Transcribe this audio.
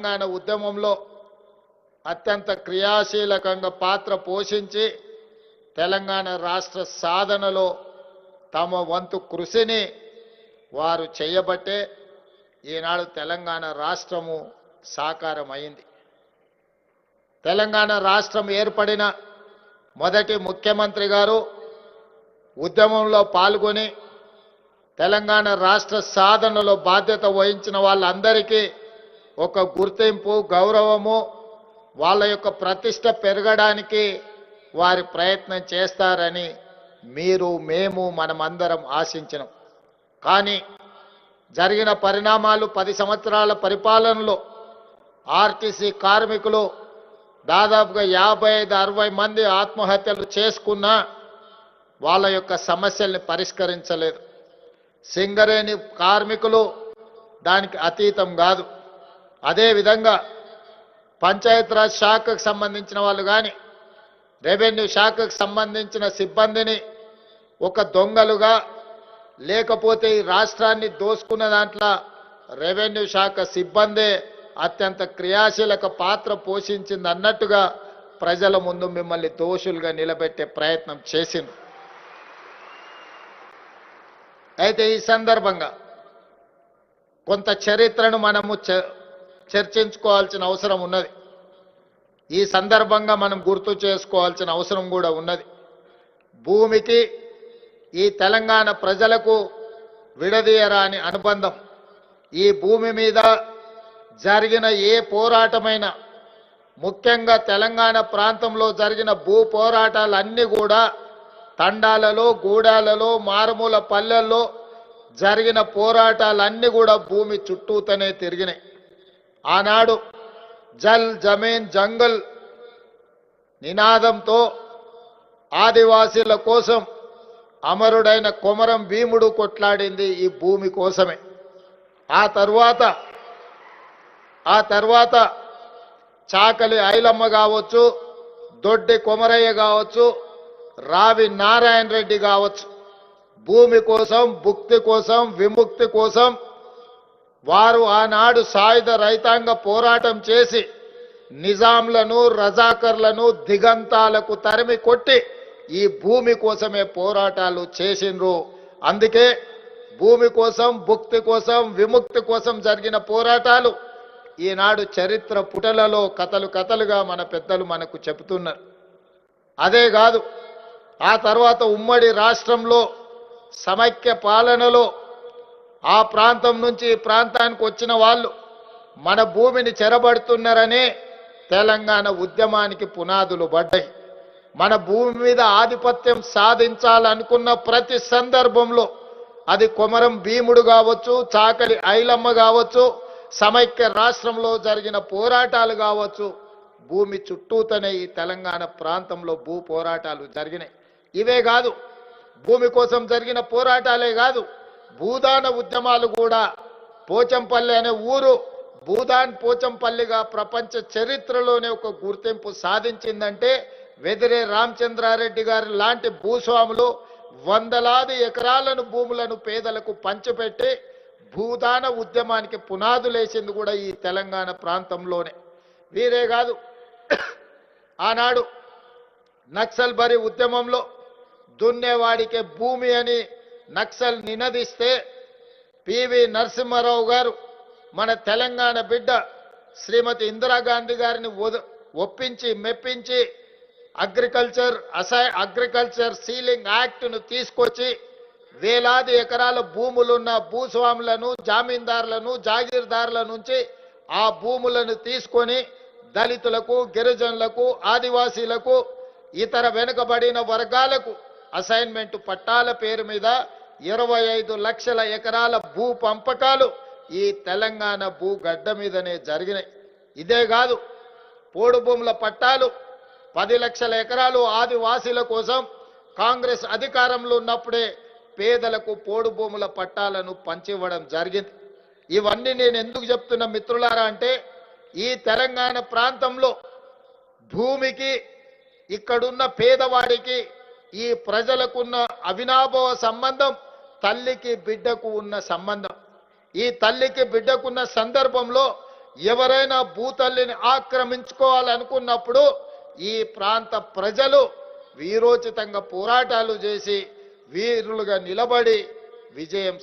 తెలంగాణ ఉద్యమంలో అత్యంత క్రియాశీలకంగా పాత్ర పోషించి తెలంగాణ రాష్ట్ర సాధనలో తమ వంతు కృషిని వారు చేయబట్టే ఈనాడు తెలంగాణ రాష్ట్రము సాకారమైంది. తెలంగాణ రాష్ట్రం ఏర్పడిన మొదటి ముఖ్యమంత్రి గారు ఉద్యమంలో పాల్గొని తెలంగాణ రాష్ట్ర సాధనలో బాధ్యత వహించిన వాళ్ళందరికీ ఒక గుర్తింపు, గౌరవము, వాళ్ళ యొక్క ప్రతిష్ట పెరగడానికి వారి ప్రయత్నం చేస్తారని మీరు, మేము, మనమందరం ఆశించినాం. కానీ జరిగిన పరిణామాలు 10 సంవత్సరాల పరిపాలనలో ఆర్టీసీ కార్మికులు దాదాపుగా 55-60 మంది ఆత్మహత్యలు చేసుకున్నా వాళ్ళ యొక్క సమస్యల్ని పరిష్కరించలేదు. సింగరేణి కార్మికులు దానికి అతీతం కాదు. అదేవిధంగా పంచాయతీరాజ్ శాఖకు సంబంధించిన వాళ్ళు కానీ రెవెన్యూ శాఖకు సంబంధించిన సిబ్బందిని ఒక దొంగలుగా, లేకపోతే ఈ రాష్ట్రాన్ని దోసుకున్న దాంట్లో రెవెన్యూ శాఖ సిబ్బందే అత్యంత క్రియాశీలక పాత్ర పోషించింది అన్నట్టుగా ప్రజల ముందు మిమ్మల్ని దోషులుగా నిలబెట్టే ప్రయత్నం చేసింది. అయితే ఈ సందర్భంగా కొంత చరిత్రను మనము చర్చించుకోవాల్సిన అవసరం ఉన్నది. ఈ సందర్భంగా మనం గుర్తు చేసుకోవాల్సిన అవసరం కూడా ఉన్నది. భూమికి ఈ తెలంగాణ ప్రజలకు విడదీయరాని అనుబంధం. ఈ భూమి మీద జరిగిన ఏ పోరాటమైనా, ముఖ్యంగా తెలంగాణ ప్రాంతంలో జరిగిన భూ పోరాటాలన్నీ కూడా తండాలలో, గూడాలలో, మారుమూల పల్లెల్లో జరిగిన పోరాటాలన్నీ కూడా భూమి చుట్టూతోనే తిరిగినాయి. ఆనాడు జల్ జమీన్ జంగల్ నినాదంతో ఆదివాసీల కోసం అమరుడైన కొమరం భీముడు కొట్లాడింది ఈ భూమి కోసమే. ఆ తర్వాత చాకలి ఐలమ్మ కావచ్చు, దొడ్డి కొమరయ్య కావచ్చు, రావి నారాయణ రెడ్డి కావచ్చు, భూమి కోసం, భుక్తి కోసం, విముక్తి కోసం వారు ఆనాడు సాయుధ రైతాంగ పోరాటం చేసి నిజాంలను, రజాకర్లను దిగంతాలకు తరిమి కొట్టి ఈ భూమి కోసమే పోరాటాలు చేసిండ్రు. అందుకే భూమి కోసం, భుక్తి కోసం, విముక్తి కోసం జరిగిన పోరాటాలు ఈనాడు చరిత్ర పుటలలో కథలుగా మన పెద్దలు మనకు చెబుతున్నారు. అదే కాదు, ఆ తర్వాత ఉమ్మడి రాష్ట్రంలో సమైక్య పాలనలో ఆ ప్రాంతం నుంచి ఈ ప్రాంతానికి వచ్చిన వాళ్ళు మన భూమిని చెరబడుతున్నారనే తెలంగాణ ఉద్యమానికి పునాదులు పడ్డాయి. మన భూమి మీద ఆధిపత్యం సాధించాలనుకున్న ప్రతి సందర్భంలో అది కొమరం భీముడు కావచ్చు, చాకలి ఐలమ్మ కావచ్చు, సమైక్య రాష్ట్రంలో జరిగిన పోరాటాలు కావచ్చు, భూమి చుట్టూతోనే ఈ తెలంగాణ ప్రాంతంలో భూ పోరాటాలు జరిగినాయి. ఇవే కాదు, భూమి కోసం జరిగిన పోరాటాలే కాదు, భూదాన ఉద్యమాలు కూడా. పోచంపల్లి అనే ఊరు భూదాన్ పోచంపల్లిగా ప్రపంచ చరిత్రలోనే ఒక గుర్తింపు సాధించిందంటే వెదిరే రామచంద్రారెడ్డి గారి లాంటి భూస్వాములు వందలాది ఎకరాలను భూములను పేదలకు పంచిపెట్టి భూదాన ఉద్యమానికి పునాదులేసింది కూడా ఈ తెలంగాణ ప్రాంతంలోనే. వీరే కాదు, ఆనాడు నక్సల్ బరి ఉద్యమంలో దున్నేవాడికే భూమి అని నక్సల్ నినదిస్తే పివి నరసింహారావు గారు మన తెలంగాణ బిడ్డ శ్రీమతి ఇందిరాగాంధీ గారిని ఒప్పించి మెప్పించి అగ్రికల్చర్ సీలింగ్ యాక్ట్ను తీసుకొచ్చి వేలాది ఎకరాల భూములున్న భూస్వాములను, జామీందారులను, జాగీర్దారుల నుంచి ఆ భూములను తీసుకొని దళితులకు, గిరిజనులకు, ఆదివాసీలకు, ఇతర వెనుకబడిన వర్గాలకు అసైన్మెంట్ పట్టాల పేరు మీద 25 లక్షల ఎకరాల భూ పంపకాలు ఈ తెలంగాణ భూగడ్డ మీదనే జరిగినాయి. ఇదే కాదు, పోడు భూముల పట్టాలు 10 లక్షల ఎకరాలు ఆదివాసీల కోసం కాంగ్రెస్ అధికారంలో ఉన్నప్పుడే పేదలకు పోడు భూముల పట్టాలను పంచివ్వడం జరిగింది. ఇవన్నీ నేను ఎందుకు చెప్తున్నా మిత్రులారా అంటే, ఈ తెలంగాణ ప్రాంతంలో భూమికి, ఇక్కడున్న పేదవాడికి, ఈ ప్రజలకున్న అవినాభావ సంబంధం తల్లికి బిడ్డకు ఉన్న సంబంధం. ఈ తల్లికి బిడ్డకున్న సందర్భంలో ఎవరైనా భూతల్లిని ఆక్రమించుకోవాలనుకున్నప్పుడు ఈ ప్రాంత ప్రజలు వీరోచితంగా పోరాటాలు చేసి వీరులుగా నిలబడి విజయం